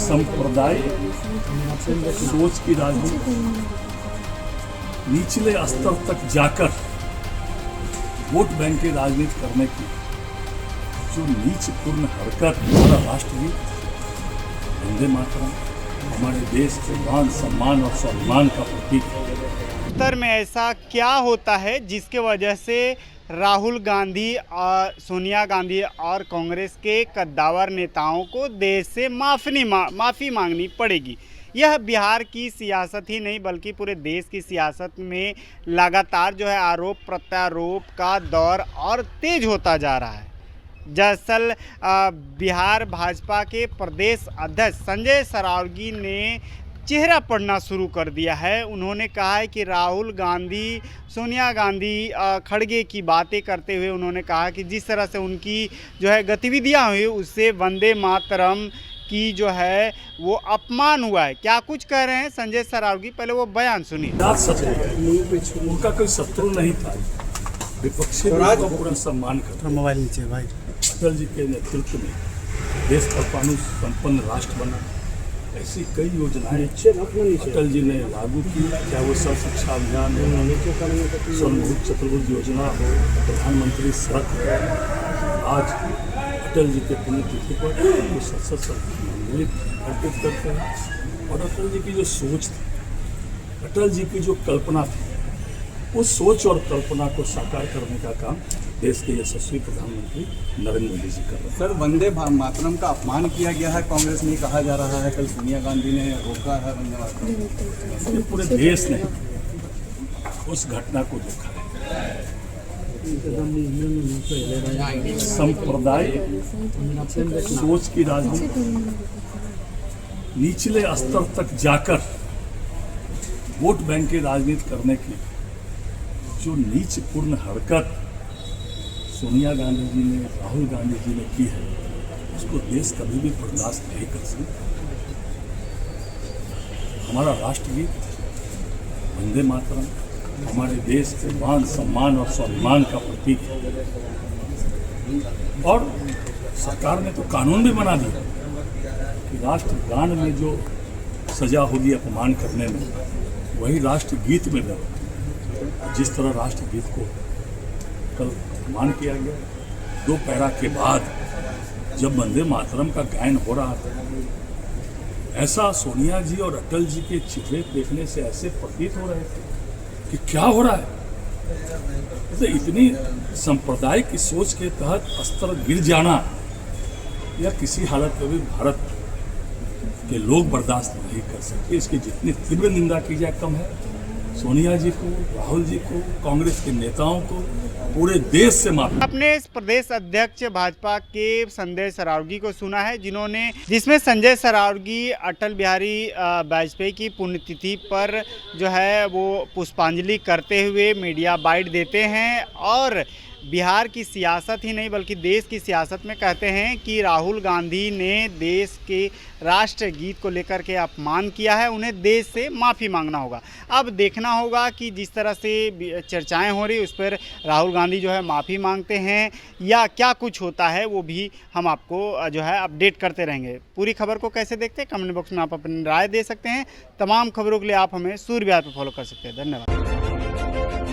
सांप्रदायिक सोच की राजनीति निचले स्तर तक जाकर वोट बैंक की राजनीति करने की जो नीचपूर्ण हरकत, हमारा राष्ट्रगीत वंदे मातरम हमारे देश के मान सम्मान और स्वाभिमान का प्रतीक है। उत्तर में ऐसा क्या होता है जिसके वजह से राहुल गांधी और सोनिया गांधी और कांग्रेस के कद्दावर नेताओं को देश से माफ़ी मांगनी पड़ेगी? यह बिहार की सियासत ही नहीं बल्कि पूरे देश की सियासत में लगातार जो है आरोप प्रत्यारोप का दौर और तेज होता जा रहा है। दरअसल बिहार भाजपा के प्रदेश अध्यक्ष संजय सरावगी ने चेहरा पड़ना शुरू कर दिया है। उन्होंने कहा है कि राहुल गांधी, सोनिया गांधी खड़गे की बातें करते हुए उन्होंने कहा कि जिस तरह से उनकी जो है गतिविधियां हुई उससे वंदे मातरम की जो है वो अपमान हुआ है। क्या कुछ कह रहे हैं संजय सरावगी, पहले वो बयान सुनिए। उनका कोई शत्रु नहीं था, विपक्षी को पूरा सम्मान करता। मोबाइल नीचे भाई। अटल जी के नेतृत्व में देश परमाणु संपन्न राष्ट्र बना। ऐसी कई योजनाएं अटल जी ने लागू की, चाहे वो सर्व शिक्षा अभियान हो, स्वर्ण चतुर्भुज योजना हो, प्रधानमंत्री सड़क हो। आज अटल जी के पुण्यतिथि पर वो सत श्रद्धांजलि अर्पित करते हैं। और अटल जी की जो सोच थी, अटल जी की जो कल्पना थी, उस सोच और कल्पना को साकार करने का काम देश के यशस्वी प्रधानमंत्री नरेंद्र मोदी जी कर रहे हैं। सर, वंदे मातरम का अपमान किया गया है कांग्रेस में, कहा जा रहा है। कल सोनिया गांधी ने रोका है वंदे मातरम। पूरे देश ने उस घटना को देखा है। सांप्रदायिक सोच की राजनीति निचले स्तर तक जाकर वोट बैंक की राजनीति करने की जो नीचपूर्ण हरकत सोनिया गांधी जी ने, राहुल गांधी जी ने की है, उसको देश कभी भी बर्दाश्त नहीं कर सकता। हमारा राष्ट्रगीत वंदे मातरम हमारे देश के मान सम्मान और स्वाभिमान का प्रतीक है। और सरकार ने तो कानून भी बना दिया कि राष्ट्रगान में जो सजा होगी अपमान करने में, वही राष्ट्रगीत में भी। जिस तरह राष्ट्रगीत को कल अपमान किया गया, 2 पैरा के बाद जब वंदे मातरम का गायन हो रहा था, ऐसा सोनिया जी और अटल जी के चेहरे देखने से ऐसे प्रतीत हो रहे थे कि क्या हो रहा है। तो इतनी सांप्रदायिक की सोच के तहत अस्त्र गिर जाना या किसी हालत में भी भारत के लोग बर्दाश्त नहीं कर सकते। इसकी जितनी तीव्र निंदा की जाए कम है। सोनिया जी को, राहुल जी को, कांग्रेस के नेताओं को पूरे देश से माफी। अपने इस प्रदेश अध्यक्ष भाजपा के संजय सरावगी को सुना है, जिसमें संजय सरावगी अटल बिहारी वाजपेयी की पुण्यतिथि पर जो है वो पुष्पांजलि करते हुए मीडिया बाइट देते हैं और बिहार की सियासत ही नहीं बल्कि देश की सियासत में कहते हैं कि राहुल गांधी ने देश के राष्ट्रगीत को लेकर के अपमान किया है, उन्हें देश से माफ़ी मांगना होगा। अब देखना होगा कि जिस तरह से चर्चाएं हो रही उस पर राहुल गांधी जो है माफ़ी मांगते हैं या क्या कुछ होता है, वो भी हम आपको जो है अपडेट करते रहेंगे। पूरी खबर को कैसे देखते हैं कमेंट बॉक्स में आप अपनी राय दे सकते हैं। तमाम खबरों के लिए आप हमें सूर्य बिहार पर फॉलो कर सकते हैं। धन्यवाद।